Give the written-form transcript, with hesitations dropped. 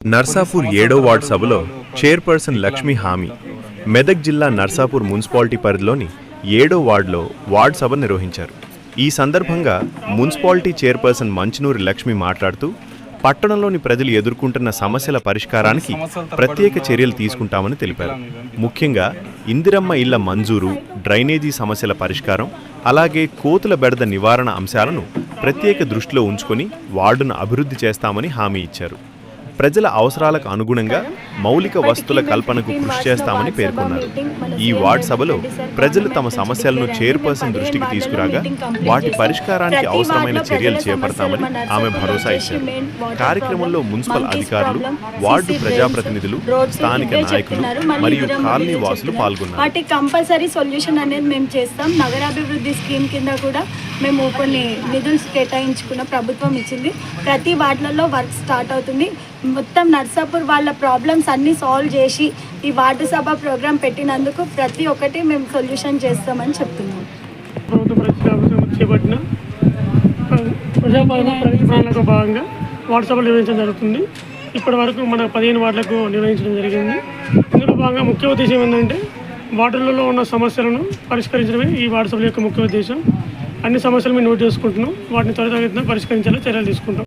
నర్సాపూర్ 7వ వార్డు సభలో చైర్పర్సన్ లక్ష్మీ హామీ మెదక్ జిల్లా నర్సాపూర్ మున్సిపాలిటీ పరిధిలోని 7వ వార్డులో వార్డు సభ నిర్వహించారు. ఈ సందర్భంగా మున్సిపాలిటీ చైర్పర్సన్ మంచినూరి లక్ష్మి మాట్లాడుతూ పట్టణంలోని ప్రజలు ఎదుర్కొంటున్న సమస్యల పరిష్కారానికి ప్రత్యేక చర్యలు తీసుకుంటామని తెలిపారు. ముఖ్యంగా ఇందిరమ్మ ఇళ్ల మంజూరు, డ్రైనేజీ సమస్యల పరిష్కారం, అలాగే కోతుల బెడద నివారణ అంశాలను ప్రత్యేక దృష్టిలో ఉంచుకొని వార్డును అభివృద్ధి చేస్తామని హామీ ఇచ్చారు. ప్రజల అవసరాలకు అనుగుణంగా మౌలిక వసతుల కల్పనకు కృషి చేస్తామని పేర్కొన్నారు. ఈ వార్డు సభలో ప్రజలు తమ సమస్యలను చైర్పర్సన్ దృష్టికి తీసుకురాగా వాటి పరిష్కారానికి అవసరమైన చర్యలు చేపడతామని ఆమె భరోసా ఇచ్చారు. కార్యక్రమంలో మున్సిపల్ అధికారులు, వార్డు ప్రజాప్రతినిధులు, స్థానిక నాయకులు మరియు కాలనీ వాసులు పాల్గొన్నారు. వాటికి కంపల్సరీ సొల్యూషన్ అనేది మేము చేస్తాం. నగరాభివృద్ధి స్కీమ్ కింద కూడా మేము కొన్ని నిధులు కేటాయించుకున్న ప్రభుత్వం ఇచ్చింది. ప్రతి వార్డులలో వర్క్ స్టార్ట్ అవుతుంది. మొత్తం నర్సాపూర్ వాళ్ళ ప్రాబ్లమ్స్ అన్నీ సాల్వ్ చేసి ఈ వార్డు సభ ప్రోగ్రాం పెట్టినందుకు ప్రతి ఒక్కటి మేము సొల్యూషన్ చేస్తామని చెప్తున్నాం. ప్రభుత్వం చేపట్టిన ప్రజాపాలన ప్రణాళిక భాగంగా వార్డు సభలు నిర్వహించడం జరుగుతుంది. ఇప్పటి వరకు మన 15 వార్డులకు నిర్వహించడం జరిగింది. ఇందులో భాగంగా ముఖ్య ఉద్దేశం ఏంటంటే వార్డులలో ఉన్న సమస్యలను పరిష్కరించడమే ఈ వార్డు సభల యొక్క ముఖ్య ఉద్దేశం. అన్ని సమస్యలు మేము నోట్ చేసుకుంటున్నాం. వాటిని త్వరితగతిన పరిష్కరించేలా చర్యలు తీసుకుంటాం.